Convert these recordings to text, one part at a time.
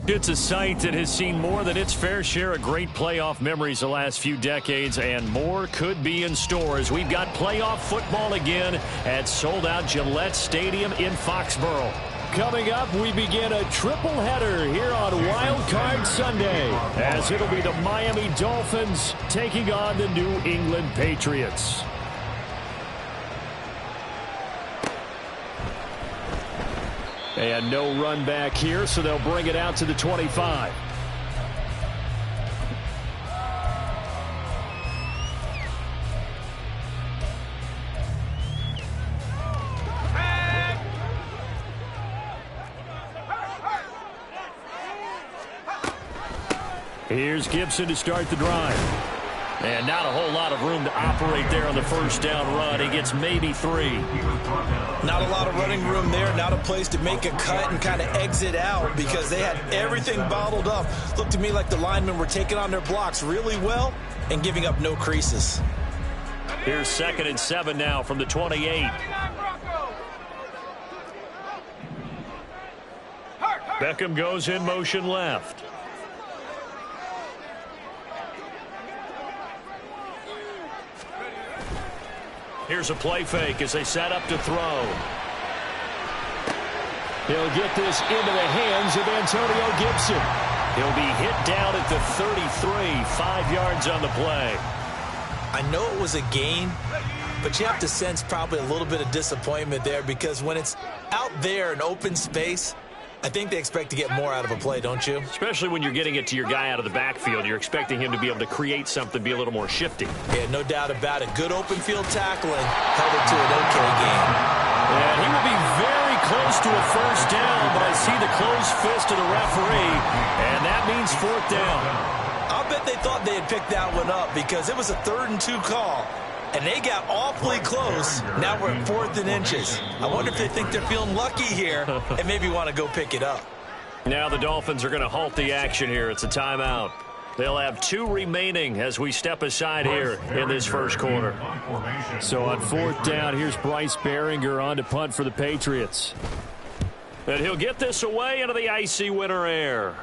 It's a site that has seen more than its fair share of great playoff memories the last few decades, and more could be in store as we've got playoff football again at sold-out Gillette Stadium in Foxborough. Coming up, we begin a triple header here on Wild Card Sunday, as it'll be the Miami Dolphins taking on the New England Patriots. And no run back here, so they'll bring it out to the 25. Here's Gibson to start the drive. And not a whole lot of room to operate there on the first down run. He gets maybe 3. Not a lot of running room there. Not a place to make a cut and kind of exit out because they had everything bottled up. Looked to me like the linemen were taking on their blocks really well and giving up no creases. Here's 2nd and 7 now from the 28. Beckham goes in motion left. Here's a play fake as they set up to throw. He'll get this into the hands of Antonio Gibson. He'll be hit down at the 33, 5 yards on the play. I know it was a gain, but you have to sense probably a little bit of disappointment there because when it's out there in open space, I think they expect to get more out of a play, don't you? Especially when you're getting it to your guy out of the backfield. You're expecting him to be able to create something, be a little more shifty. Yeah, no doubt about it. Good open field tackling held it to an okay game. And he will be very close to a first down, but I see the closed fist of the referee, and that means 4th down. I'll bet they thought they had picked that one up because it was a 3rd and 2 call. And they got awfully close. Now we're at 4th and inches. I wonder if they think they're feeling lucky here and maybe want to go pick it up. Now the Dolphins are going to halt the action here. It's a timeout. They'll have 2 remaining as we step aside here in this first quarter. So on 4th down, here's Bryce Behringer on to punt for the Patriots. And he'll get this away into the icy winter air.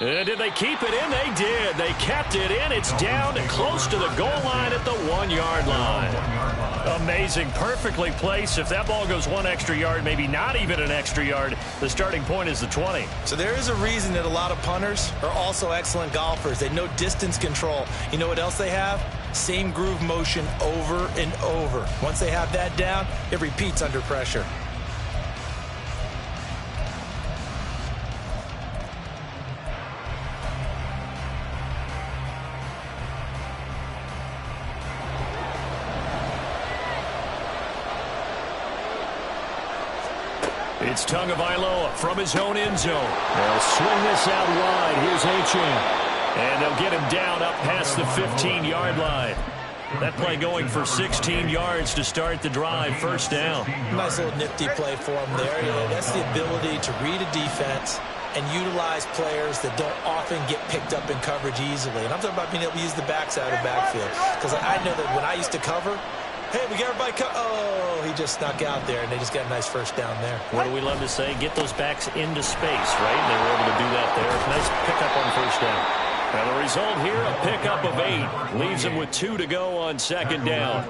And did they keep it in? They did. They kept it in. It's down close to the goal line at the 1-yard line. Amazing. Perfectly placed. If that ball goes 1 extra yard, maybe not even an extra yard, the starting point is the 20. So there is a reason that a lot of punters are also excellent golfers. They know distance control. You know what else they have? Same groove motion over and over. Once they have that down, it repeats under pressure. It's Tagovailoa from his own end zone. They'll swing this out wide. Here's Achane. And they'll get him down up past the 15-yard line. That play going for 16 yards to start the drive. First down. Nice little nifty play for him there. You know, that's the ability to read a defense and utilize players that don't often get picked up in coverage easily. And I'm talking about being able to use the backside of the backfield. Because I know that when I used to cover, hey, we got everybody oh, he just snuck out there, and they just got a nice first down there. What do we love to say? Get those backs into space, right? They were able to do that there. Nice pickup on first down. And the result here, a pickup of 8. Leaves him with 2 to go on 2nd down.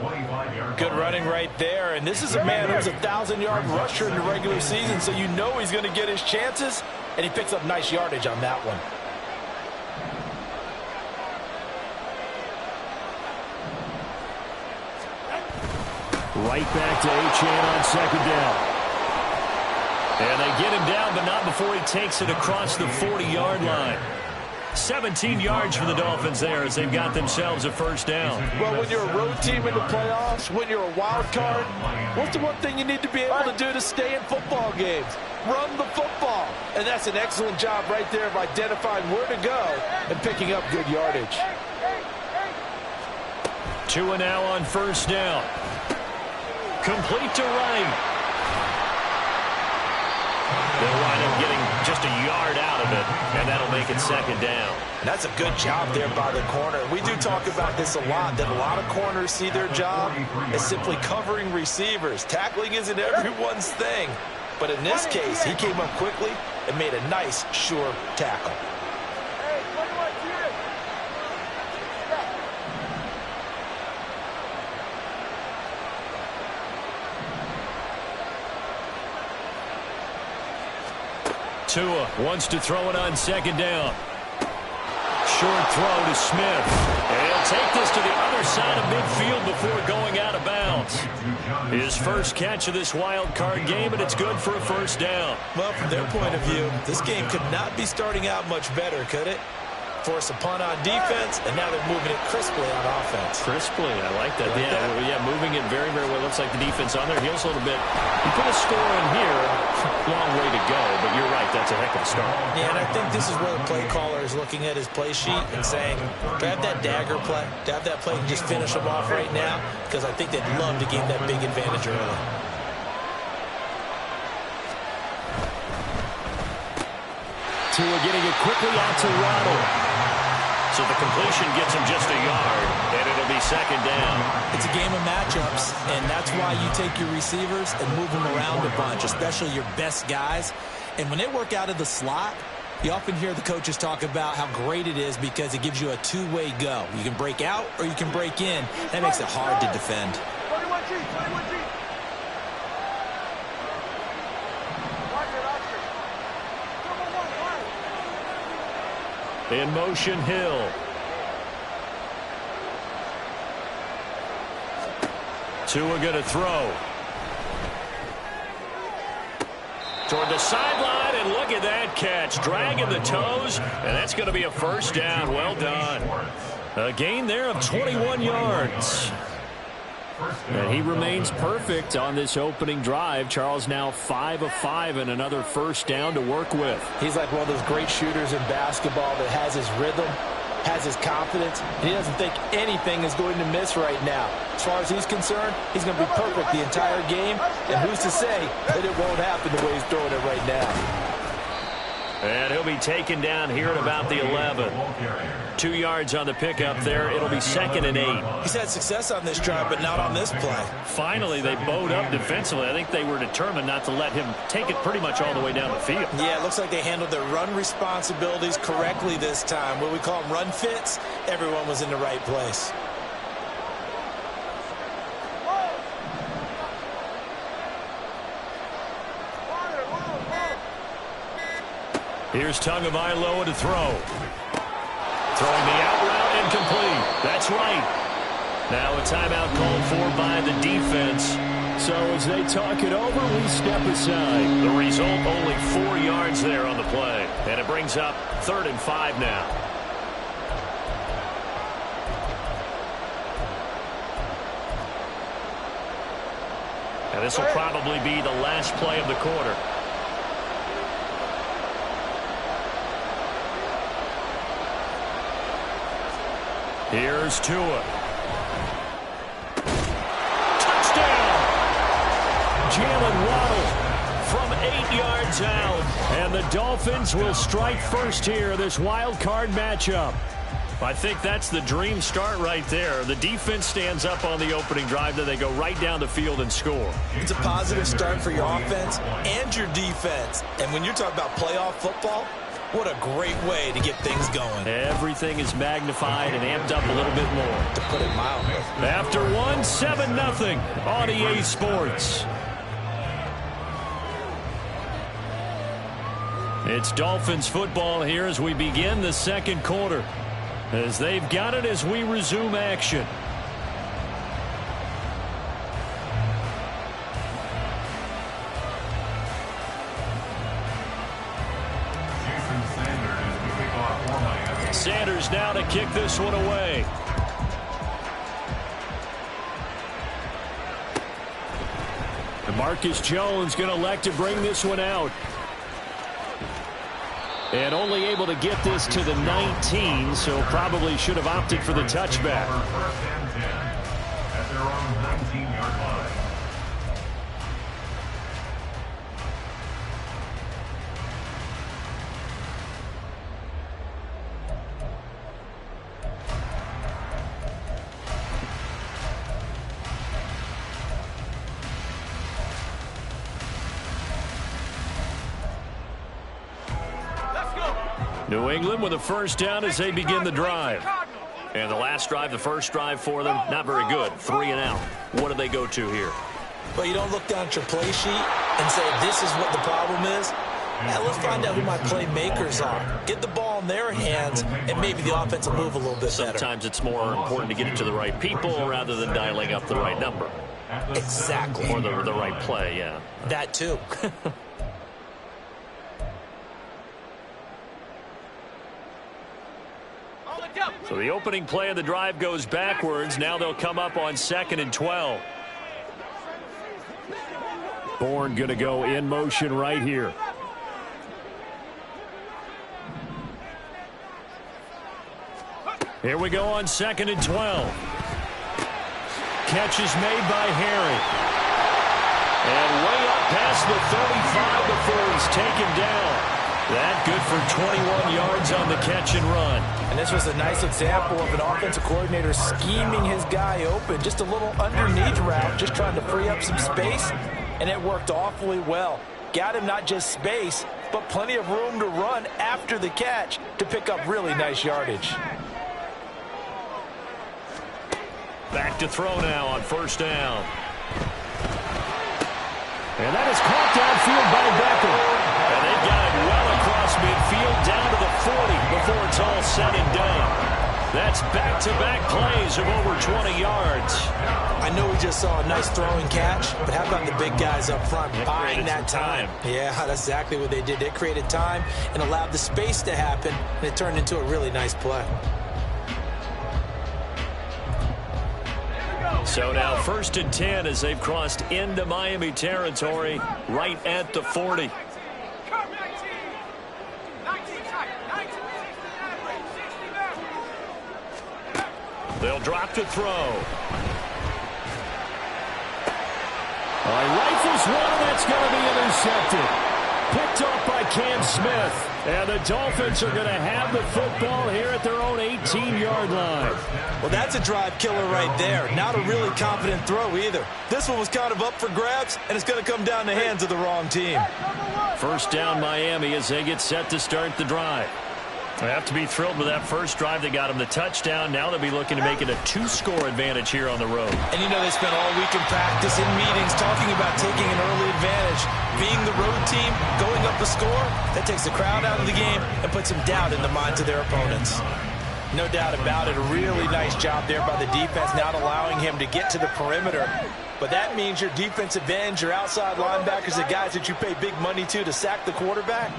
Good running right there. And this is a man who's a 1,000-yard rusher in the regular season, so you know he's going to get his chances, and he picks up nice yardage on that one. Right back to Achane on 2nd down. And they get him down, but not before he takes it across the 40-yard line. 17 yards for the Dolphins there as they've got themselves a first down. Well, when you're a road team in the playoffs, when you're a wild card, what's the one thing you need to be able to do to stay in football games? Run the football. And that's an excellent job right there of identifying where to go and picking up good yardage. 2 now on first down. Complete to Wright. They'll wind up getting just a yard out of it, and that'll make it 2nd down. And that's a good job there by the corner. We do talk about this a lot, that a lot of corners see their job as simply covering receivers. Tackling isn't everyone's thing. But in this case, he came up quickly and made a nice, sure tackle. Tua wants to throw it on second down. Short throw to Smith. And he'll take this to the other side of midfield before going out of bounds. His first catch of this wild card game, and it's good for a first down. Well, from their point of view, this game could not be starting out much better, could it? Force a punt on defense, and now they're moving it crisply on offense. Crisply, I like that. Yeah, moving it very, very well. Looks like the defense on their heels a little bit. You put a score in here, long way to go, but you're right, that's a heck of a start. Yeah, and I think this is where the play caller is looking at his play sheet and saying, to have that dagger play, to have that play and just finish them off right now, because I think they'd love to gain that big advantage early. Tua getting it quickly out to Waddle. So the completion gets him just a yard, and it'll be second down. It's a game of matchups, and that's why you take your receivers and move them around a bunch, especially your best guys. And when they work out of the slot, you often hear the coaches talk about how great it is because it gives you a two-way go. You can break out or you can break in. That makes it hard to defend. 21G, 21G. In motion, Hill. Tua going to throw. Toward the sideline, and look at that catch. Dragging the toes, and that's going to be a first down. Well done. A gain there of 21 yards. And he remains perfect on this opening drive. Charles now 5 of 5 and another first down to work with. He's like one of those great shooters in basketball that has his rhythm, has his confidence, and he doesn't think anything is going to miss right now. As far as he's concerned, he's going to be perfect the entire game, and who's to say that it won't happen the way he's throwing it right now. And he'll be taken down here at about the 11. 2 yards on the pickup there. It'll be 2nd and 8. He's had success on this drive, but not on this play. Finally, they bowed up defensively. I think they were determined not to let him take it pretty much all the way down the field. Yeah, it looks like they handled their run responsibilities correctly this time. What we call them run fits, everyone was in the right place. Here's Tagovailoa to throw. Throwing the out route incomplete. That's right. Now a timeout called for by the defense. So as they talk it over, we step aside. The result, only 4 yards there on the play. And it brings up 3rd and 5 now. And this will probably be the last play of the quarter. Here's Tua. Touchdown! Jalen Waddle From 8 yards out. and the Dolphins will strike first here, this wild card matchup. I think that's the dream start right there. The defense stands up on the opening drive, then they go right down the field and score. It's a positive start for your offense and your defense. And when you're talking about playoff football, what a great way to get things going. Everything is magnified and amped up a little bit more. To put it mildly. After one, 7-0 on EA Sports. It's Dolphins football here as we begin the second quarter. As they've got it as we resume action. Sanders now to kick this one away. And Marcus Jones going to elect to bring this one out. And only able to get this to the 19, so probably should have opted for the touchback. At their own 19-yard line. New England with a first down as they begin the drive. And the last drive, the first drive for them, not very good. 3 and out. What do they go to here? Well, you don't look down at your play sheet and say, this is what the problem is. Now, let's find out who my playmakers are. Get the ball in their hands, and maybe the offense will move a little bit better. Sometimes it's more important to get it to the right people rather than dialing up the right number. Exactly. Or the right play, yeah. That too. So the opening play of the drive goes backwards. Now they'll come up on 2nd and 12. Bourne going to go in motion right here. Here we go on 2nd and 12. Catch is made by Harry. And way up past the 35 before he's taken down. That good for 21 yards on the catch and run. And this was a nice example of an offensive coordinator scheming his guy open. Just a little underneath route, just trying to free up some space, and it worked awfully well. Got him not just space, but plenty of room to run after the catch to pick up really nice yardage. Back to throw now on first down. And that is caught downfield by Beckham. And they've got it well across midfield down to the 40 before it's all said and done. That's back-to-back plays of over 20 yards. I know we just saw a nice throwing catch, but how about the big guys up front buying that time? Yeah, that's exactly what they did. They created time and allowed the space to happen, and it turned into a really nice play. So now 1st and 10 as they've crossed into Miami territory right at the 40. They'll drop to throw. Rifles one, and that's going to be intercepted. Picked up by Cam Smith. And the Dolphins are going to have the football here at their own 18-yard line. Well, that's a drive killer right there. Not a really confident throw either. This one was kind of up for grabs, and it's going to come down the hands of the wrong team. First down Miami as they get set to start the drive. They have to be thrilled with that first drive. They got them the touchdown. Now they'll be looking to make it a 2-score advantage here on the road. And you know they spent all week in practice, in meetings, talking about taking an early advantage. Being the road team, going up a score, that takes the crowd out of the game and puts some doubt in the minds of their opponents. No doubt about it. A really nice job there by the defense, not allowing him to get to the perimeter. But that means your defensive ends, your outside linebackers, the guys that you pay big money to sack the quarterback,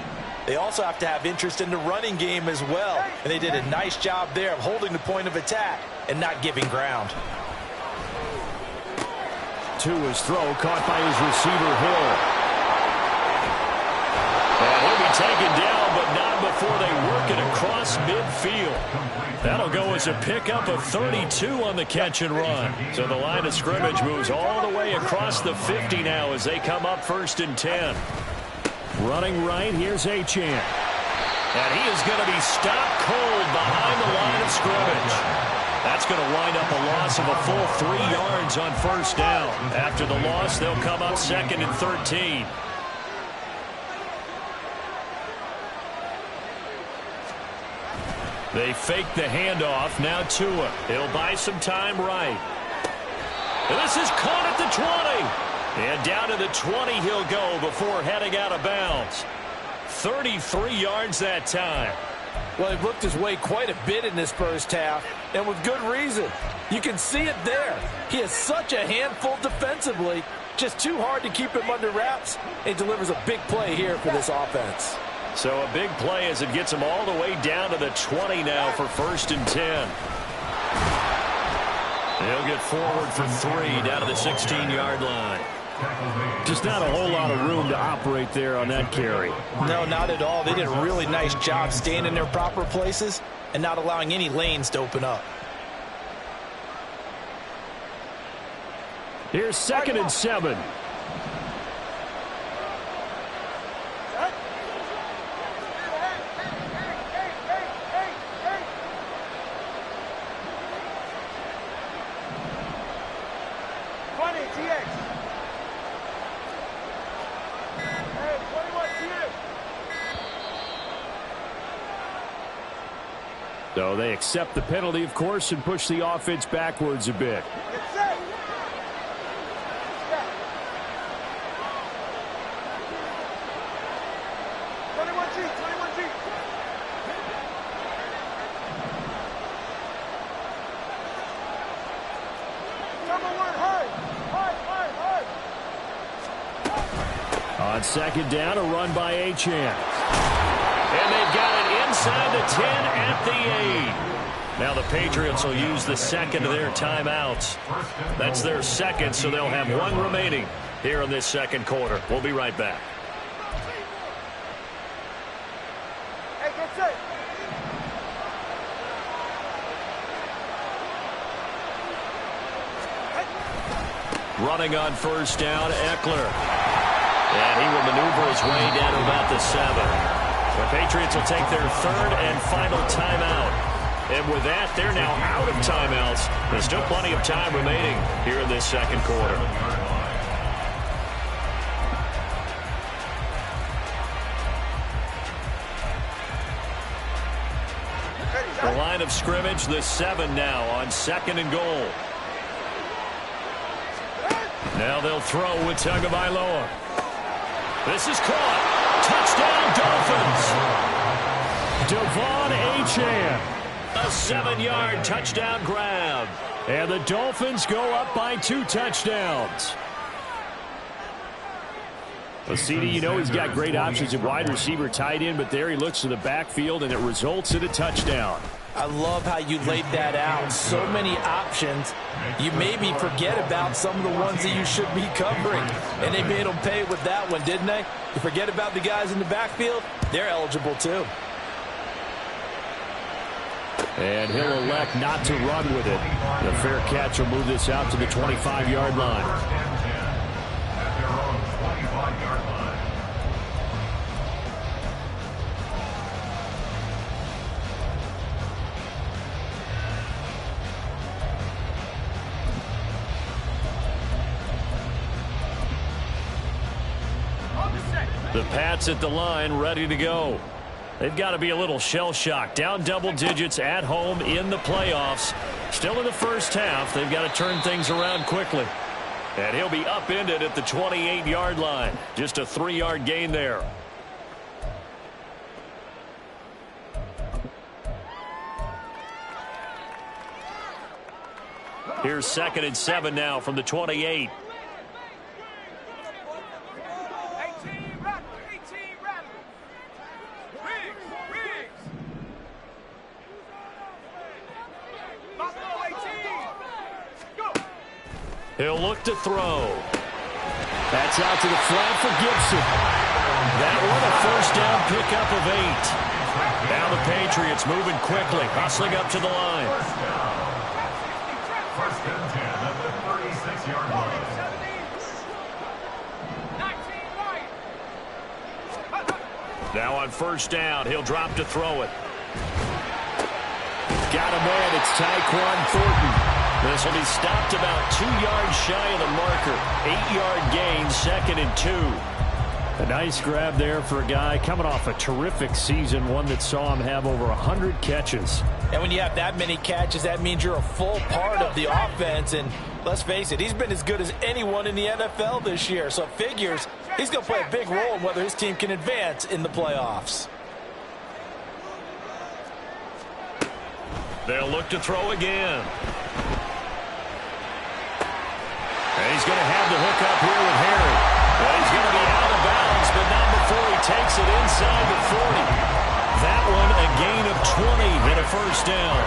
they also have to have interest in the running game as well. And they did a nice job there of holding the point of attack and not giving ground. To his throw, caught by his receiver, Hill. And he'll be taken down, but not before they work it across midfield. That'll go as a pickup of 32 on the catch and run. So the line of scrimmage moves all the way across the 50 now as they come up 1st and 10. Running right, here's Achane. And he is going to be stopped cold behind the line of scrimmage. That's going to wind up a loss of a full 3 yards on first down. After the loss, they'll come up 2nd and 13. They fake the handoff. Now Tua. He'll buy some time right. And this is caught at the 20. And down to the 20 he'll go before heading out of bounds. 33 yards that time. Well, he looked his way quite a bit in this first half, and with good reason. You can see it there. He is such a handful defensively. Just too hard to keep him under wraps. He delivers a big play here for this offense. So a big play as it gets him all the way down to the 20 now for 1st and 10. He'll get forward for 3 down to the 16-yard line. Just not a whole lot of room to operate there on that carry. No, not at all. They did a really nice job staying in their proper places and not allowing any lanes to open up. Here's 2nd and 7. So they accept the penalty, of course, and push the offense backwards a bit. On second down, a run by Achane. And they've got it inside the 10 at the 8. Now the Patriots will use the second of their timeouts. That's their second, so they'll have one remaining here in this second quarter. We'll be right back. Running on first down, Eckler. And he will maneuver his way down to about the 7. The Patriots will take their third and final timeout. And with that, they're now out of timeouts. There's still plenty of time remaining here in this second quarter. The line of scrimmage, the 7 now on second and goal. Now they'll throw with Tagovailoa. This is caught. Touchdown, Dolphins. Devon Achane. A 7-yard touchdown grab. And the Dolphins go up by 2 touchdowns. Well, CD, you know he's got great options at wide receiver, tight end, but there he looks to the backfield, and it results in a touchdown. I love how you laid that out. So many options. You maybe forget about some of the ones that you should be covering. And they made them pay with that one, didn't they? You forget about the guys in the backfield, they're eligible too. And he'll elect not to run with it. The fair catch will move this out to the 25-yard line. The Pats at the line, ready to go. They've got to be a little shell-shocked. Down double digits at home in the playoffs. Still in the first half. They've got to turn things around quickly. And he'll be upended at the 28-yard line. Just a 3-yard gain there. Here's 2nd and 7 now from the 28. He'll look to throw. That's out to the flat for Gibson. That one a first down pickup of 8. Now the Patriots moving quickly, hustling up to the line. First and 10 at the 36-yard line. Now on first down, he'll drop to throw it. Got a man, it's Tyquan Thornton. This will be stopped about 2 yards shy of the marker. 8-yard gain, 2nd and 2. A nice grab there for a guy coming off a terrific season, one that saw him have over 100 catches. And when you have that many catches, that means you're a full part of the offense. And let's face it, he's been as good as anyone in the NFL this year. So it figures he's going to play a big role in whether his team can advance in the playoffs. They'll look to throw again. And he's going to have the hook up here with Harry. But he's going to be out of bounds, but not before he takes it inside the 40. That one a gain of 20 and a first down.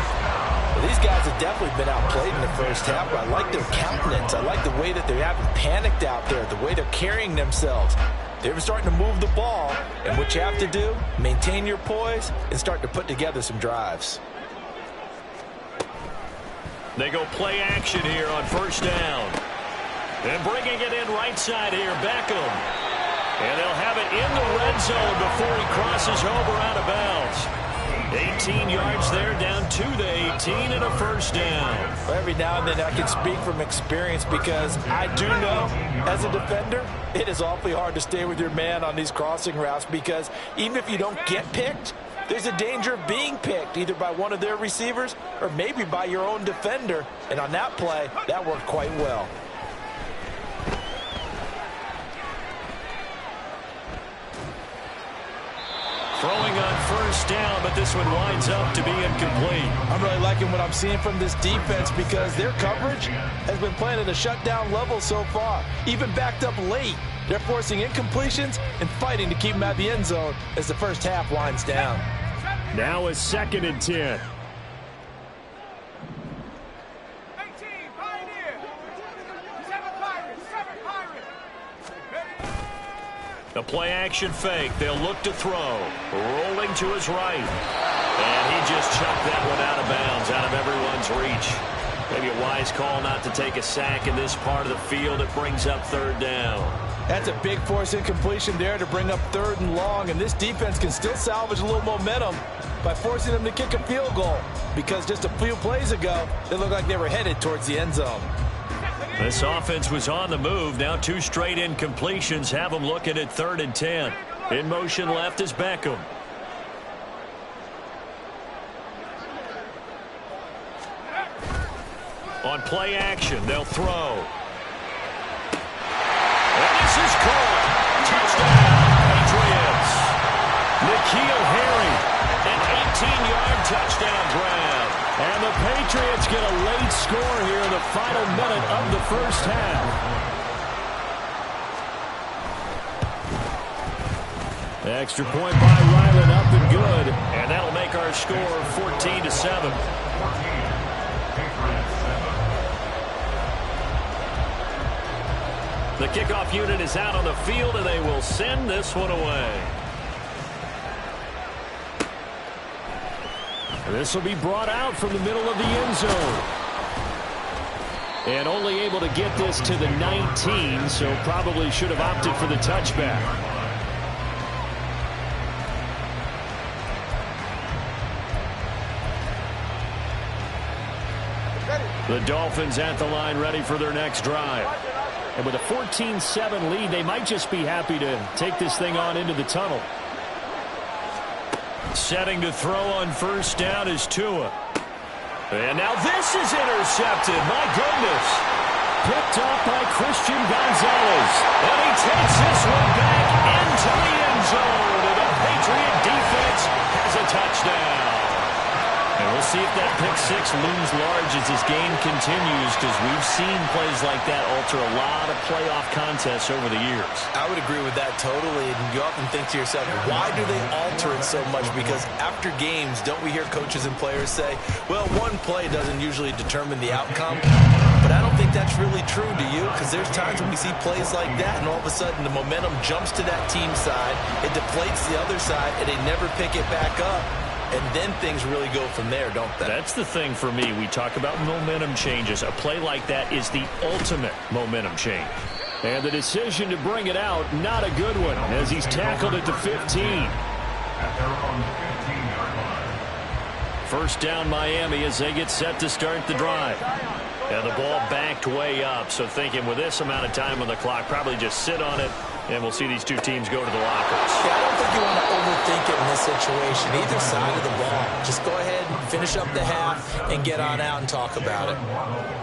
Well, these guys have definitely been outplayed in the first half, but I like their countenance. I like the way that they haven't panicked out there, the way they're carrying themselves. They're starting to move the ball, and what you have to do, maintain your poise and start to put together some drives. They go play action here on first down. And bringing it in right side here, Beckham. And they'll have it in the red zone before he crosses over out of bounds. 18 yards there, down to the 18 and a first down. Every now and then I can speak from experience because I do know as a defender, it is awfully hard to stay with your man on these crossing routes because even if you don't get picked, there's a danger of being picked either by one of their receivers or maybe by your own defender. And on that play, that worked quite well. Throwing on first down, but this one winds up to be incomplete. I'm really liking what I'm seeing from this defense because their coverage has been playing at a shutdown level so far. Even backed up late, they're forcing incompletions and fighting to keep them out of the end zone as the first half winds down. Now a 2nd and 10. The play-action fake. They'll look to throw. Rolling to his right. And he just chucked that one out of bounds, out of everyone's reach. Maybe a wise call not to take a sack in this part of the field. It brings up 3rd down. That's a big force incompletion there to bring up 3rd and long. And this defense can still salvage a little momentum by forcing them to kick a field goal. Because just a few plays ago, they looked like they were headed towards the end zone. This offense was on the move. Now 2 straight incompletions have them looking at 3rd and 10. In motion left is Beckham. On play action, they'll throw. And this is caught. Touchdown, Patriots. N'Keal Harry, an 18-yard touchdown grab. And the Patriots get a late score here in the final minute of the first half. Extra point by Ryland, up and good. And that'll make our score 14-7. The kickoff unit is out on the field, and they will send this one away. This will be brought out from the middle of the end zone. And only able to get this to the 19, so probably should have opted for the touchback. The Dolphins at the line ready for their next drive. And with a 14-7 lead, they might just be happy to take this thing on into the tunnel. Setting to throw on first down is Tua. And now this is intercepted. My goodness. Picked off by Christian Gonzalez. And he takes this one back into the end zone. And the Patriot defense has a touchdown. And we'll see if that pick 6 looms large as this game continues, because we've seen plays like that alter a lot of playoff contests over the years. I would agree with that totally. And you often think to yourself, why do they alter it so much? Because after games, don't we hear coaches and players say, well, one play doesn't usually determine the outcome? But I don't think that's really true, do you? Because there's times when we see plays like that, and all of a sudden the momentum jumps to that team side, it deflates the other side, and they never pick it back up. And then things really go from there, don't they? That's the thing for me. We talk about momentum changes. A play like that is the ultimate momentum change. And the decision to bring it out, not a good one, as he's tackled at the 15. At their own 15-yard line. First down Miami as they get set to start the drive. And the ball backed way up, so thinking with this amount of time on the clock, probably just sit on it, and we'll see these two teams go to the lockers. Yeah, I don't think you want to overthink it in this situation. Either side of the ball. Just go ahead and finish up the half and get on out and talk about it.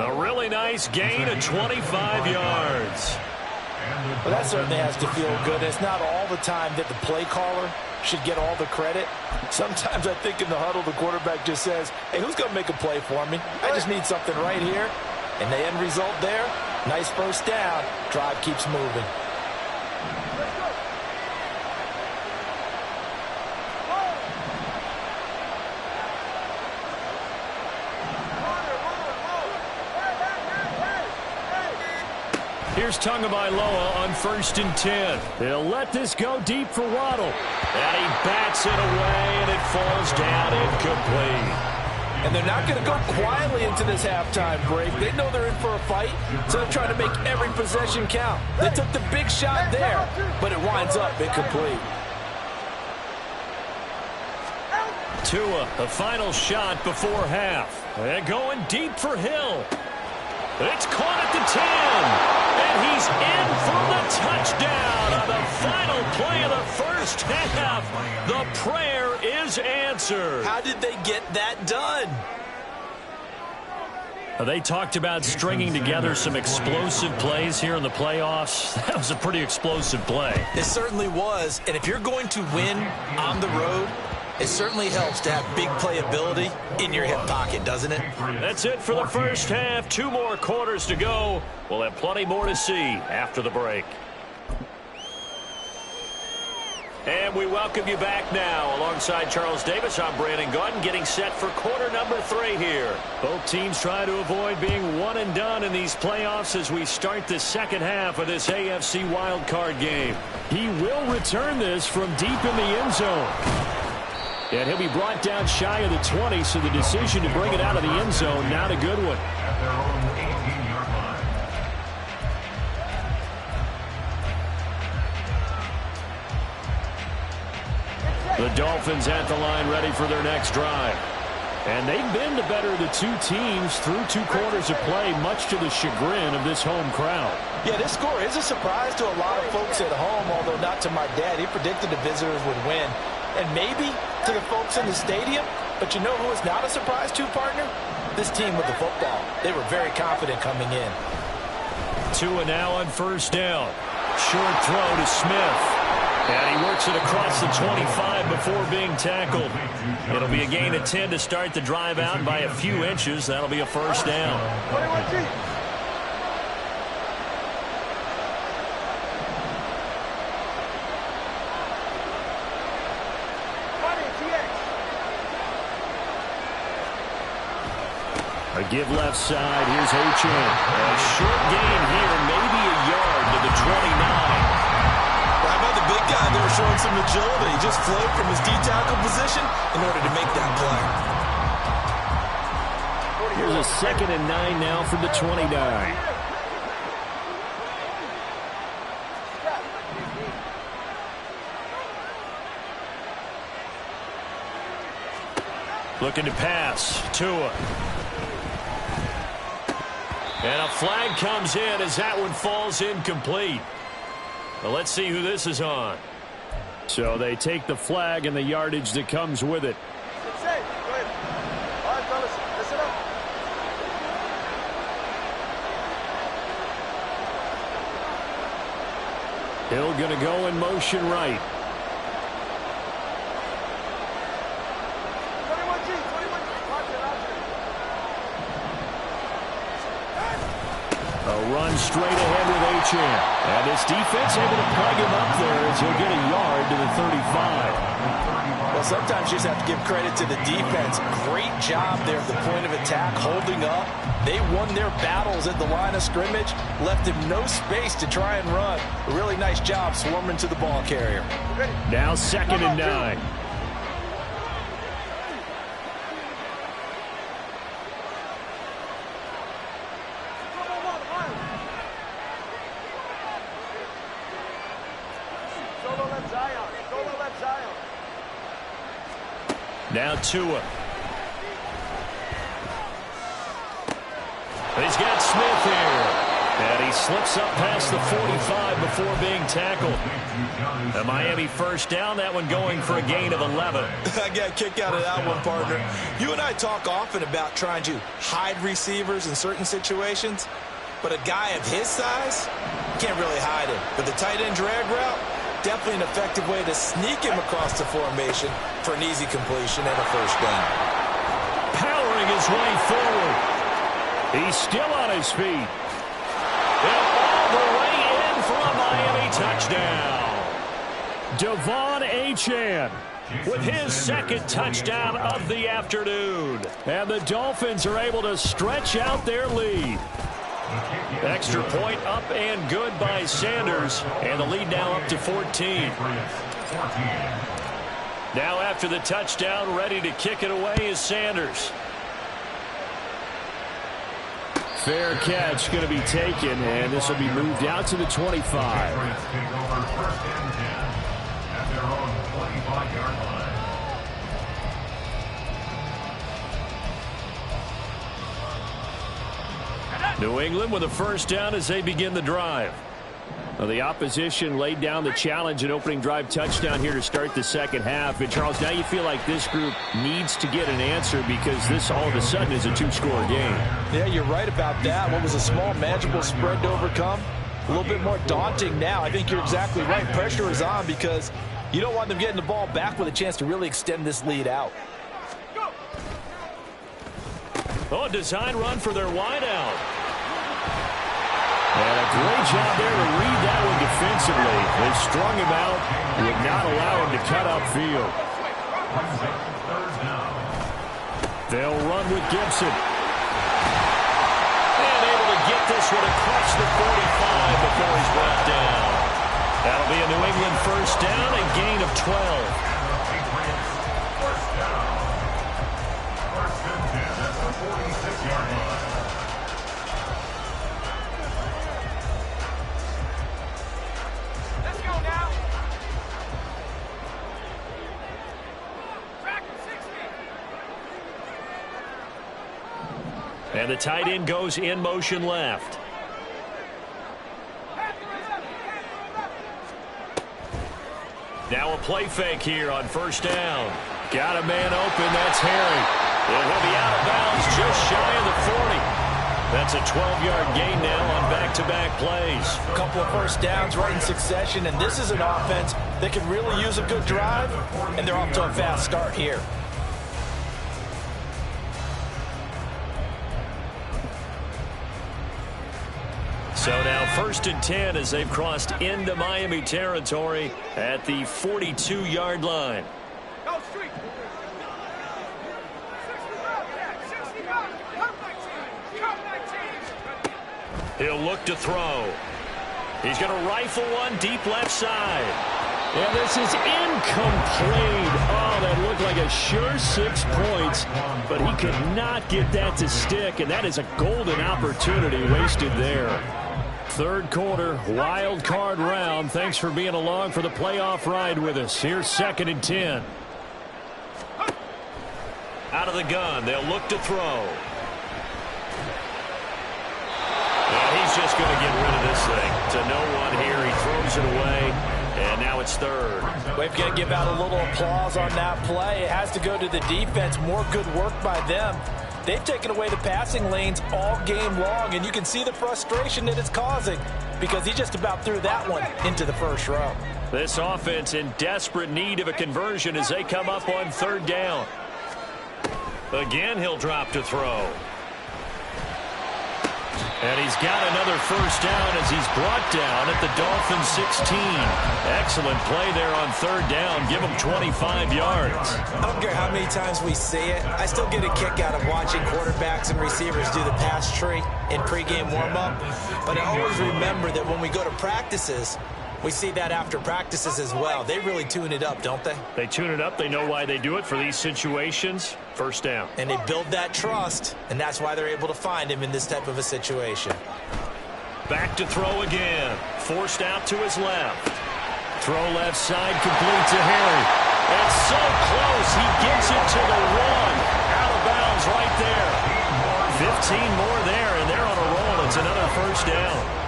A really nice gain of 25 yards. Well, that certainly has to feel good. It's not all the time that the play caller should get all the credit. Sometimes I think in the huddle, the quarterback just says, hey, who's going to make a play for me? I just need something right here. And the end result there, nice first down. Drive keeps moving. Here's Tagovailoa on 1st and 10. They'll let this go deep for Waddle. And he bats it away, and it falls down incomplete. And they're not going to go quietly into this halftime break. They know they're in for a fight, so they're trying to make every possession count. They took the big shot there, but it winds up incomplete. Tua, the final shot before half. They're going deep for Hill. It's caught at the 10, and he's in for the touchdown on the final play of the first half. The prayer is answered. How did they get that done? They talked about stringing together some explosive plays here in the playoffs. That was a pretty explosive play. It certainly was. And if you're going to win on the road, it certainly helps to have big playability in your hip pocket, doesn't it? That's it for the first half. 2 more quarters to go. We'll have plenty more to see after the break. And we welcome you back now. Alongside Charles Davis, I'm Brandon Gaudin, getting set for quarter number 3 here. Both teams try to avoid being one and done in these playoffs as we start the second half of this AFC wildcard game. He will return this from deep in the end zone. And he'll be brought down shy of the 20, so the decision to bring it out of the end zone, not a good one. At their own 18-yard line. The Dolphins at the line, ready for their next drive. And they've been the better of the 2 teams through 2 quarters of play, much to the chagrin of this home crowd. Yeah, this score is a surprise to a lot of folks at home, although not to my dad. He predicted the visitors would win. And maybe to the folks in the stadium, but you know who is not a surprise to, partner? This team with the football. They were very confident coming in. Tua now on first down. Short throw to Smith. And he works it across the 25 before being tackled. It'll be a gain of 10 to start the drive out by a few inches. That'll be a first down. A give left side. Here's H.N. A short gain here, maybe a yard to the 29. How about the big guy there showing some agility? He just flowed from his D-tackle position in order to make that play. Here's a 2nd and 9 now from the 29. Looking to pass. Tua. And a flag comes in as that one falls incomplete. Well, let's see who this is on. So they take the flag and the yardage that comes with it. Hill going to go in motion right. A run straight ahead with H.N. And this defense able to plug him up there as he'll get a yard to the 35. Well, sometimes you just have to give credit to the defense. Great job there at the point of attack, holding up. They won their battles at the line of scrimmage, left him no space to try and run. A really nice job swarming to the ball carrier. Now 2nd and 9. Now Tua. He's got Smith here. And he slips up past the 45 before being tackled. A Miami first down, that one going for a gain of 11. I got a kick out of that one, partner. You and I talk often about trying to hide receivers in certain situations, but a guy of his size can't really hide him. But the tight end drag route, definitely an effective way to sneak him across the formation for an easy completion and a first down. Powering his way forward. He's still on his feet. And all the way in for a Miami touchdown. Devon Achane with his 2nd touchdown of the afternoon. And the Dolphins are able to stretch out their lead. Extra point up and good by Sanders. And the lead now up to 14. Now after the touchdown, ready to kick it away is Sanders. Fair catch going to be taken, and this will be moved out to the 25. New England with a first down as they begin the drive. Well, the opposition laid down the challenge and opening drive touchdown here to start the second half. And, Charles, now you feel like this group needs to get an answer because this all of a sudden is a two-score game. Yeah, you're right about that. What was a small, manageable spread to overcome, a little bit more daunting now. I think you're exactly right. Pressure is on because you don't want them getting the ball back with a chance to really extend this lead out. Oh, a design run for their wideout. And a great job there to read that one defensively. They strung him out, would not allow him to cut upfield. They'll run with Gibson. And able to get this one across the 45 before he's brought down. That'll be a New England first down and gain of 12. And the tight end goes in motion left. Now a play fake here on first down. Got a man open. That's Harry. And he'll be out of bounds just shy of the 40. That's a 12-yard gain now on back-to-back plays. A couple of first downs right in succession, and this is an offense that can really use a good drive, and they're off to a fast start here. So now first and 10 as they've crossed into Miami territory at the 42-yard line. He'll look to throw. He's going to rifle one deep left side. And this is incomplete. Oh, that looked like a sure 6 points, but he could not get that to stick, and that is a golden opportunity wasted there. Third quarter, wild card round. Thanks for being along for the playoff ride with us. Here's second and 10. Out of the gun, they'll look to throw. And he's just going to get rid of this thing. To no one here, he throws it away, and now it's third. We've got to give out a little applause on that play. It has to go to the defense. More good work by them. They've taken away the passing lanes all game long, and you can see the frustration that it's causing because he just about threw that one into the first row. This offense in desperate need of a conversion as they come up on third down. Again, he'll drop to throw. And he's got another first down as he's brought down at the Dolphins' 16. Excellent play there on third down. Give him 25 yards. I don't care how many times we see it. I still get a kick out of watching quarterbacks and receivers do the pass tree in pregame warm-up. But I always remember that when we go to practices, we see that after practices as well. They really tune it up, don't they? They tune it up. They know why they do it for these situations. First down. And they build that trust, and that's why they're able to find him in this type of a situation. Back to throw again. Forced out to his left. Throw left side complete to Harry. It's so close. He gets it to the 1. Out of bounds right there. 15 more there, and they're on a roll. It's another first down.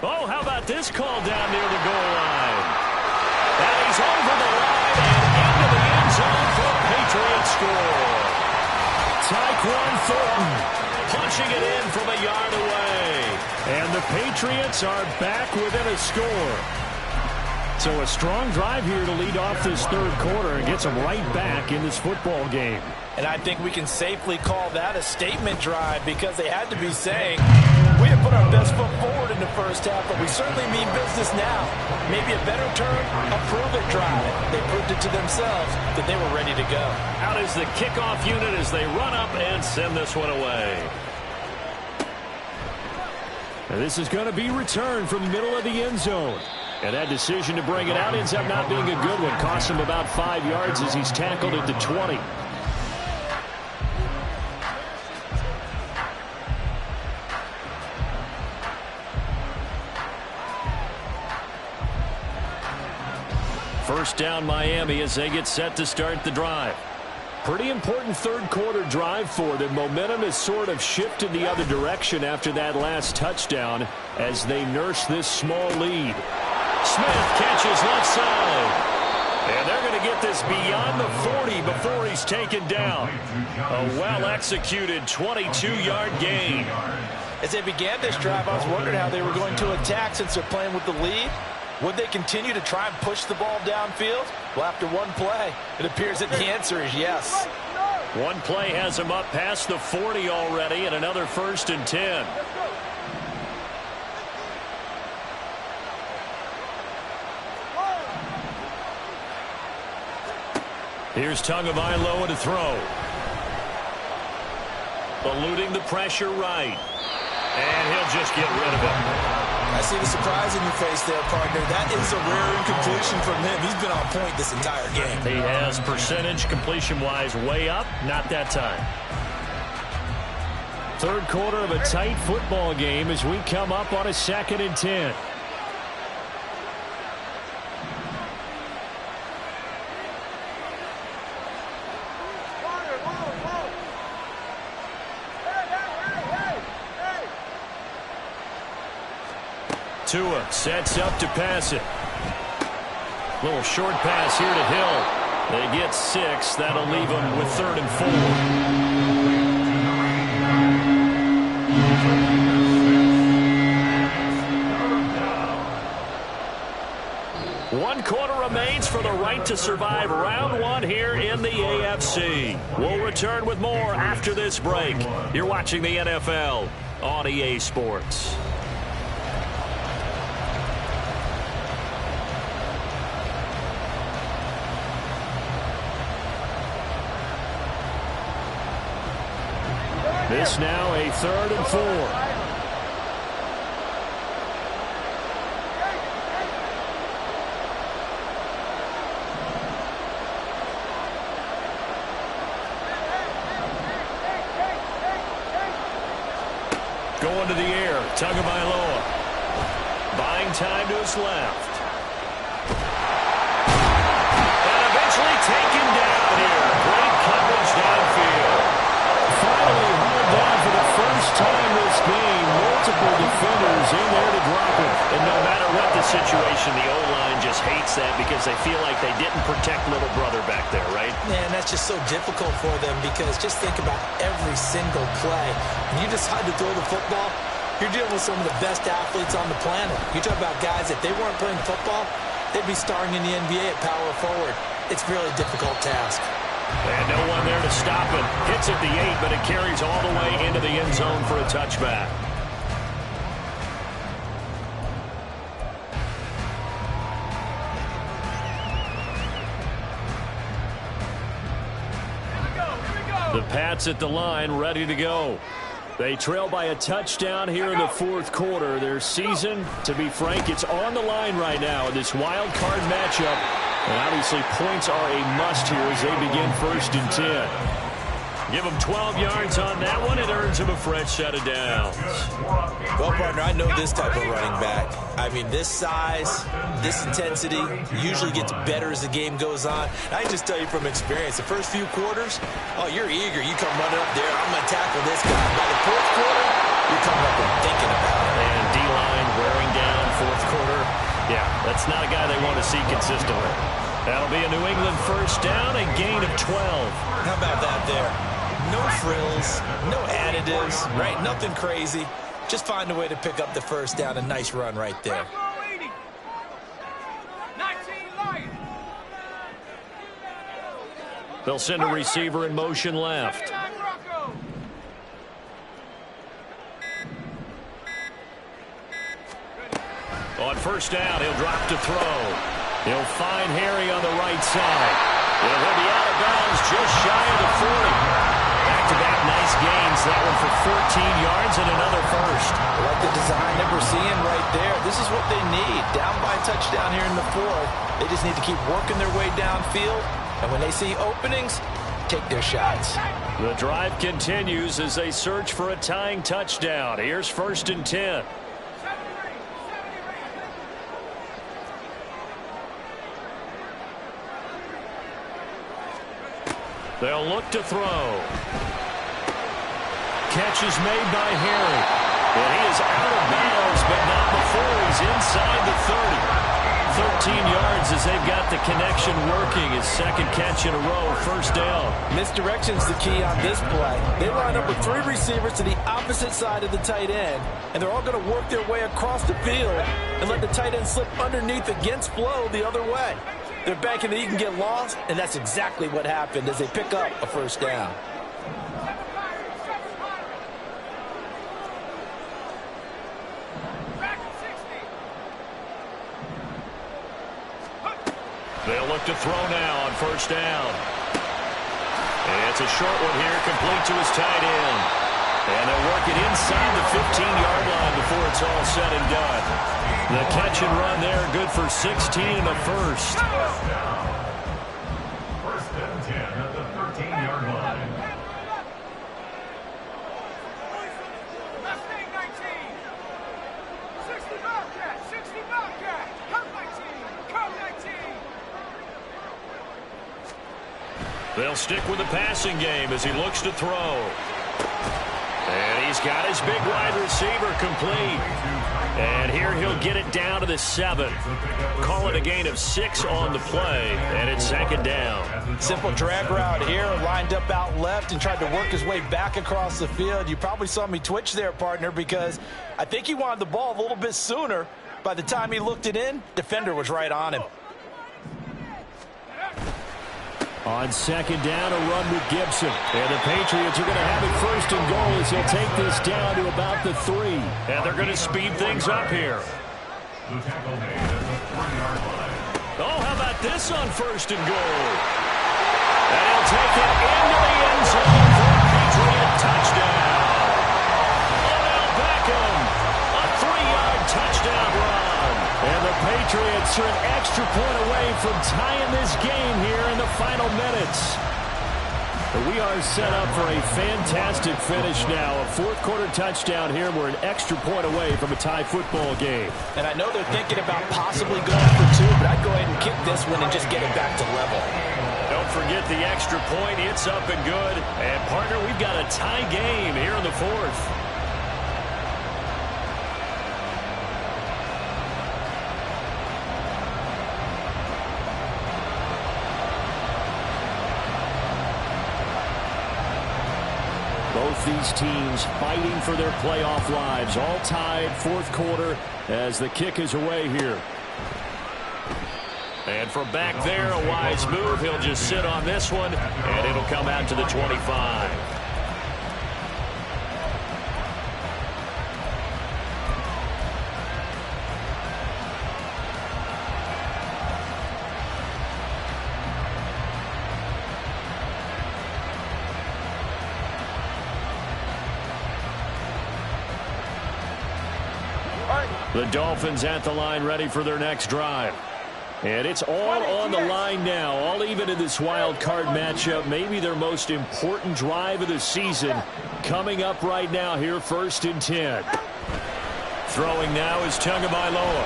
Oh, how about this call down near the goal line? And he's over the line and into the end zone for a Patriots score. Tyquan Thornton Punching it in from a yard away. And the Patriots are back within a score. So a strong drive here to lead off this third quarter and gets them right back in this football game. And I think we can safely call that a statement drive because they had to be saying, we didn't put our best foot forward in the first half, but we certainly mean business now. Maybe a better term, a prove-it drive. They proved it to themselves that they were ready to go. Out is the kickoff unit as they run up and send this one away. And this is going to be returned from the middle of the end zone. And that decision to bring it out ends up not being a good one. Costs him about 5 yards as he's tackled at the 20. First down Miami as they get set to start the drive. Pretty important third-quarter drive for them. Momentum has sort of shifted the other direction after that last touchdown as they nurse this small lead. Smith catches left side. And they're going to get this beyond the 40 before he's taken down. A well-executed 22-yard gain. As they began this drive, I was wondering how they were going to attack since they're playing with the lead. Would they continue to try and push the ball downfield? Well, after one play, it appears that the answer is yes. One play has him up past the 40 already, and another 1st and 10. Here's Tagovailoa to throw. Eluding the pressure right. And he'll just get rid of it. I see the surprise in your face there, partner. That is a rare incompletion from him. He's been on point this entire game. He has percentage completion-wise way up. Not that time. Third quarter of a tight football game as we come up on a 2nd and 10. Tua sets up to pass it. Little short pass here to Hill. They get 6. That'll leave them with 3rd and 4. 1 quarter remains for the right to survive round 1 here in the AFC. We'll return with more after this break. You're watching the NFL on EA Sports. This now a 3rd and 4. Going to the air, Tagovailoa. Buying time to his left. And eventually taken down here. Great coverage downfield. Finally hauled down for the first time this game. Multiple defenders in there to drop him. And no matter what the situation, the O-line just hates that because they feel like they didn't protect little brother back there, right? Man, that's just so difficult for them because just think about every single play. When you decide to throw the football, you're dealing with some of the best athletes on the planet. You talk about guys, if they weren't playing football, they'd be starring in the NBA at power forward. It's a really difficult task. And no one there to stop it. Hits at the 8, but it carries all the way into the end zone for a touchback. The Pats at the line, ready to go. They trail by a touchdown here in the 4th quarter. Their season, to be frank, it's on the line right now in this wild card matchup. And obviously points are a must here as they begin 1st and 10. Give them 12 yards on that one. It earns them a fresh set of downs. Well, partner, I know this type of running back. I mean, this size, this intensity usually gets better as the game goes on. I can just tell you from experience, the first few quarters, oh, you're eager. You come running up there, I'm going to tackle this guy. By the 4th quarter, you're coming up and thinking about it. And D-line wearing down 4th quarter. Yeah, that's not a guy they want to see consistently. That'll be a New England first down, a gain of 12. How about that there? No frills, no additives, right? Nothing crazy. Just find a way to pick up the first down. A nice run right there. They'll send a receiver in motion left. On first down, he'll drop to throw. He'll find Harry on the right side. He'll be out of bounds just shy of the 40. Back-to-back nice gains. That one for 14 yards and another first. I like the design that we're seeing right there. This is what they need. Down by a touchdown here in the 4th. They just need to keep working their way downfield. And when they see openings, take their shots. The drive continues as they search for a tying touchdown. Here's 1st and 10. They'll look to throw. Catch is made by Harry. And he is out of bounds, but not before he's inside the 30. 13 yards as they've got the connection working. His second catch in a row, first down. Misdirection's the key on this play. They line up with 3 receivers to the opposite side of the tight end, and they're all going to work their way across the field and let the tight end slip underneath against flow the other way. They're banking that he can get lost, and that's exactly what happened as they pick up a first down. They'll look to throw now on first down. And it's a short one here, complete to his tight end. And they'll work it inside the 15-yard line before it's all said and done. The catch and run there, good for 16 and a first. First and 10 at the 13-yard line. They'll stick with the passing game as he looks to throw. And he's got his big wide receiver complete. And here he'll get it down to the 7. Call it a gain of 6 on the play, and it's second down. Simple drag route here, lined up out left and tried to work his way back across the field. You probably saw me twitch there, partner, because I think he wanted the ball a little bit sooner. By the time he looked it in, defender was right on him. On second down, a run with Gibson. And the Patriots are going to have it first and goal as he'll take this down to about the 3. And they're going to speed things up here. The tackle made at the 4-yard line. Oh, how about this on first and goal? And he'll take it into the end zone for a Patriot touchdown. Odell Beckham, a 3-yard touchdown run. And the Patriots are an extra point away from tying this game here in the final minutes. But we are set up for a fantastic finish now. A fourth-quarter touchdown here. We're an extra point away from a tie football game. And I know they're thinking about possibly going for 2, but I'd go ahead and kick this one and just get it back to level. Don't forget the extra point. It's up and good. And, partner, we've got a tie game here in the fourth. Both these teams fighting for their playoff lives. All tied, fourth quarter, as the kick is away here. And from back there, a wise move. He'll just sit on this one, and it'll come out to the 25. The Dolphins at the line, ready for their next drive. And it's all on the line now, all even in this wild card matchup. Maybe their most important drive of the season coming up right now here, first and 10. Throwing now is Tagovailoa.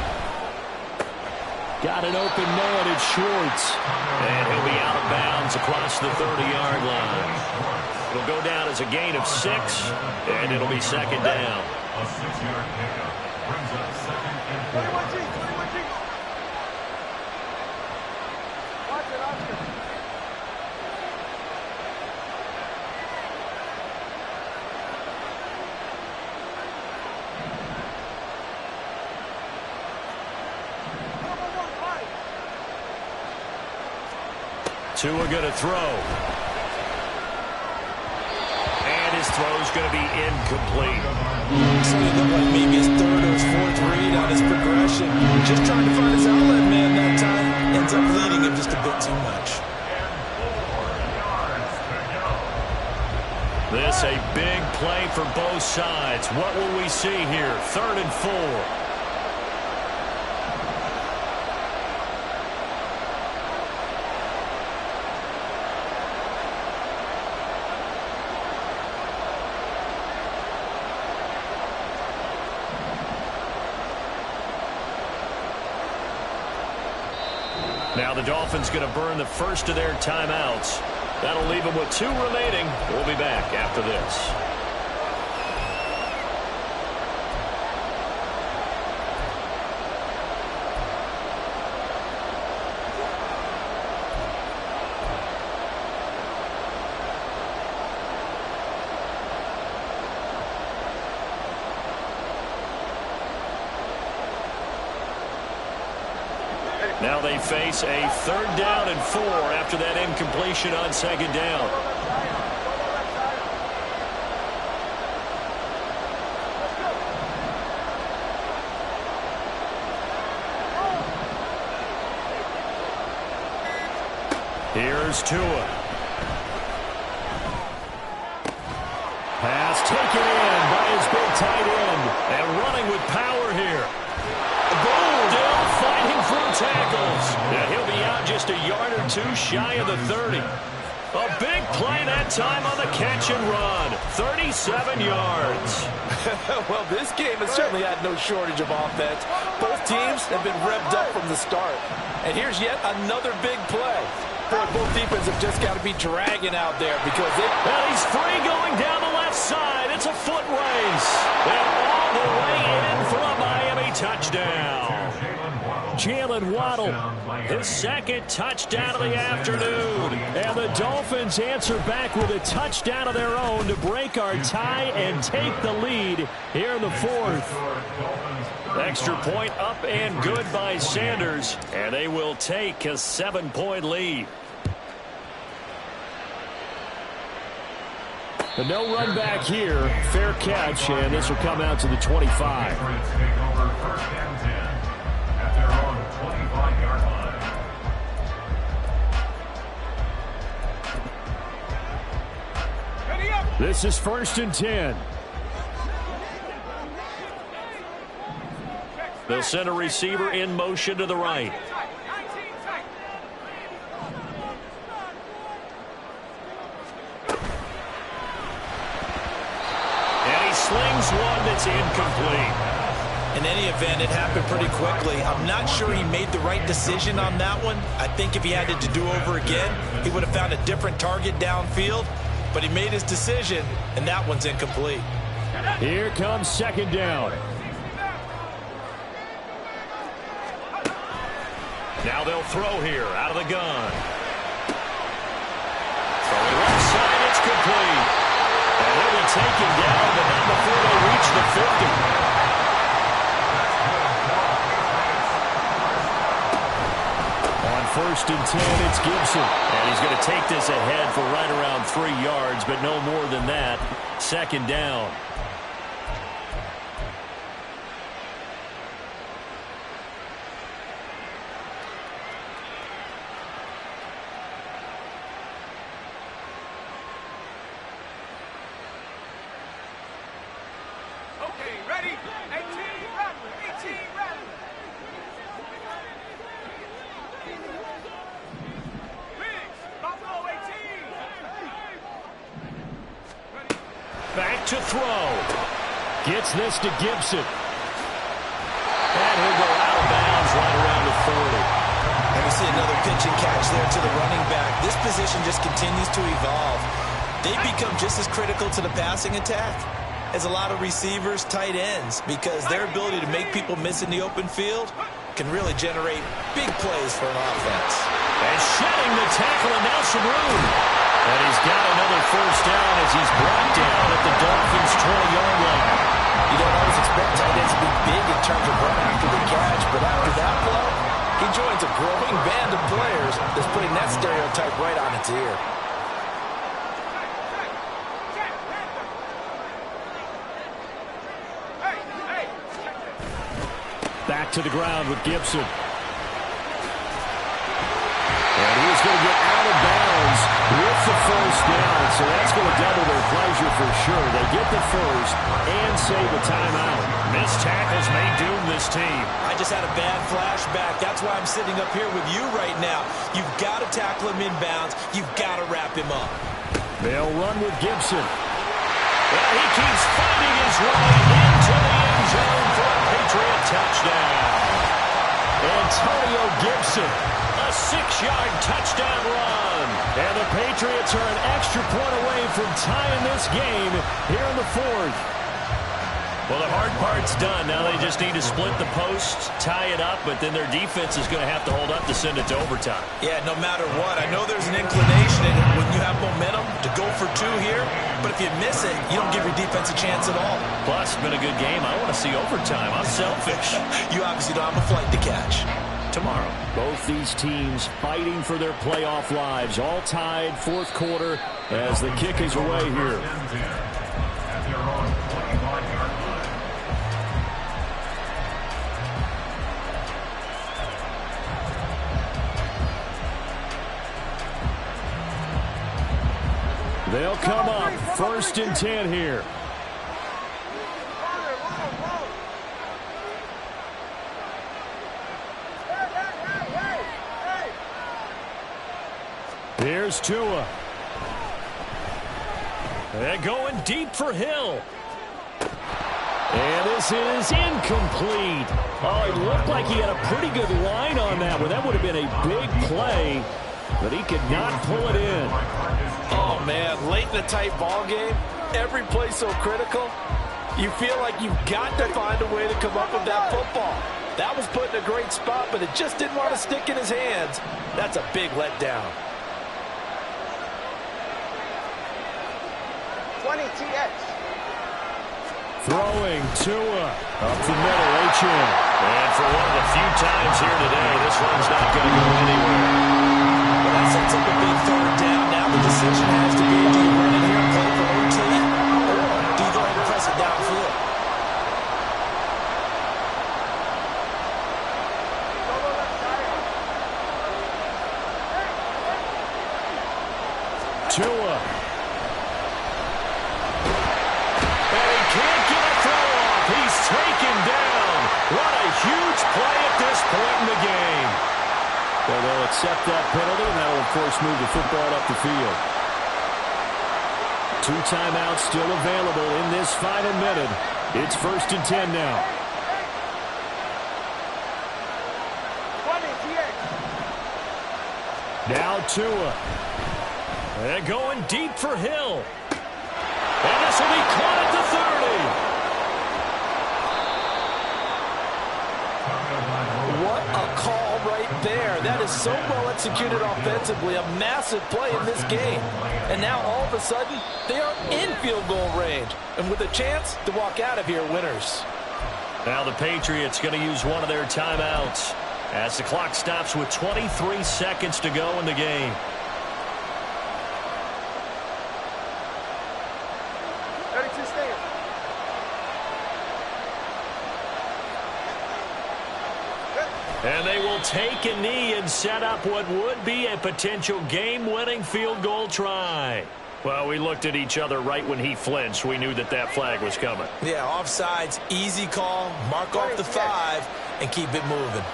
Got an open man, it's Schwartz. And he'll be out of bounds across the 30-yard line. It'll go down as a gain of 6, and it'll be second down. A 6-yard pickup brings up second and 4. Tua going to throw. And his throw's going to be incomplete. So it looked like maybe his third or his fourth read on his progression. Just trying to find his outlet man that time. Ends up leading him just a bit too much. This a big play for both sides. What will we see here? 3rd and 4. Now the Dolphins going to burn the first of their timeouts. That'll leave him with 2 remaining. We'll be back after this. Now they face a 3rd down and 4 after that incompletion on 2nd down. Here's Tua. Pass taken in by his big tight end. And running with power here. Still fighting through tackles. And he'll be out just a yard or 2 shy of the 30. A big play that time on the catch and run. 37 yards. Well, this game has certainly had no shortage of offense. Both teams have been revved up from the start. And here's yet another big play. Boy, both defenses have just got to be dragging out there because and he's free going down the left side. It's a foot race. And all the way in for a Miami touchdown. Jalen Waddle, his 2nd touchdown of the afternoon. And the Dolphins answer back with a touchdown of their own to break our tie and take the lead here in the 4th. Extra point up and good by Sanders. And they will take a 7-point lead. The no run back here. Fair catch, and this will come out to the 25. This is 1st and 10. They'll send a receiver in motion to the right. And he slings one that's incomplete. In any event, it happened pretty quickly. I'm not sure he made the right decision on that one. I think if he had to do over again, he would have found a different target downfield. But he made his decision, and that one's incomplete. Here comes 2nd down. Now they'll throw here out of the gun. Throwing left side, it's complete. And he'll be taken down, but not before they reach the 50. On 1st and 10, it's Gibson. And he's going to take this ahead for right around 3 yards, but no more than that. 2nd down. Okay, ready? 18, run. 18, run. Back to throw. Gets this to Gibson. And he'll go out of bounds right around the 30. And we see another pitch and catch there to the running back. This position just continues to evolve. They become just as critical to the passing attack as a lot of receivers, tight ends, because their ability to make people miss in the open field can really generate big plays for an offense. And shedding the tackle, and now some room. And he's got another 1st down as he's brought down at the Dolphins' 20-yard line. You don't always expect tight ends to be big in terms of run after the catch, but after that play, he joins a growing band of players that's putting that stereotype right on its ear. Back to the ground with Gibson. And he's going to get out of bounds with the 1st down. So that's going to double their pleasure for sure. They get the 1st and save a timeout. Missed tackles may doom this team. I just had a bad flashback. That's why I'm sitting up here with you right now. You've got to tackle him inbounds. You've got to wrap him up. They'll run with Gibson. Well, he keeps finding his way into the end zone for a Patriot touchdown. Antonio Gibson. A 6-yard touchdown run. And the Patriots Patriots are an extra point away from tying this game here in the fourth. Well, the hard part's done. Now they just need to split the posts, tie it up, but then their defense is going to have to hold up to send it to overtime. Yeah, no matter what. I know there's an inclination in it when you have momentum to go for two here, but if you miss it, you don't give your defense a chance at all. Plus, it's been a good game. I want to see overtime. I'm selfish. You obviously don't have a flight to catch. Tomorrow. Both these teams fighting for their playoff lives. All tied, fourth quarter, as the kick is away here. At their own 21-yard line. They'll come up first and 10 here. Here's Tua. They're going deep for Hill. And this is incomplete. Oh, it looked like he had a pretty good line on that one. That would have been a big play, but he could not pull it in. Oh, man, late in the tight ball game, every play so critical, you feel like you've got to find a way to come up with that football. That was put in a great spot, but it just didn't want to stick in his hands. That's a big letdown. 20 TX. Throwing Tua up the middle, H.M. And for one of the few times here today, this one's not going to go anywhere. Well, that sets up a big third down. Now the decision has to be, do you run it here and play for OT, or do you go ahead and press it downfield? Tua. He's taken down. What a huge play at this point in the game. Well, they'll accept that penalty, and that will, of course, move the football up the field. 2 timeouts still available in this final minute. It's first and 10 now. 20 TX. Now Tua. They're going deep for Hill. And this will be caught at the 30. What a call right there. That is so well executed offensively. A massive play in this game. And now all of a sudden, they are in field goal range. And with a chance to walk out of here winners. Now the Patriots going to use one of their timeouts as the clock stops with 23 seconds to go in the game. And they will take a knee and set up what would be a potential game-winning field goal try. Well, we looked at each other right when he flinched. We knew that that flag was coming. Yeah, offsides, easy call, mark off the 5, and keep it moving.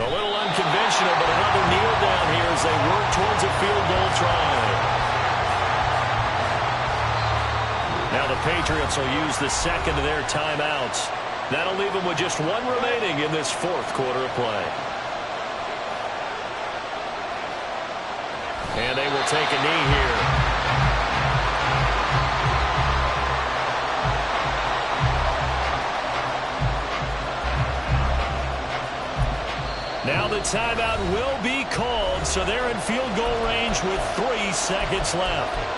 A little unconventional, but another kneel down here as they work towards a field goal try. Now the Patriots will use the second of their timeouts. That'll leave them with just one remaining in this fourth quarter of play. And they will take a knee here. Now the timeout will be called, so they're in field goal range with 3 seconds left.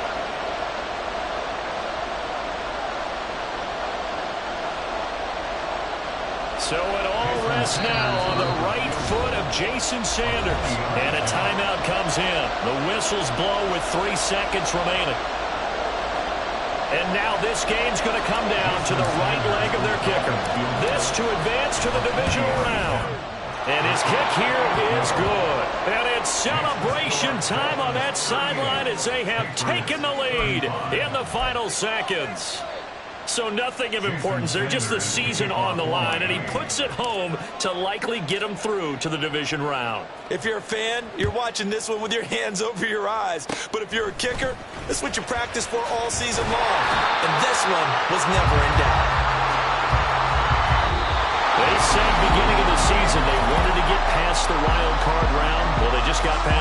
So it all rests now on the right foot of Jason Sanders. And a timeout comes in. The whistles blow with 3 seconds remaining. And now this game's going to come down to the right leg of their kicker. This to advance to the divisional round. And his kick here is good. And it's celebration time on that sideline as they have taken the lead in the final seconds. So nothing of importance there, just the season on the line, and he puts it home to likely get him through to the division round. If you're a fan, you're watching this one with your hands over your eyes. But if you're a kicker, this is what you practice for all season long. And this one was never in doubt. They said beginning of the season they wanted to get past the wild card round. Well, they just got past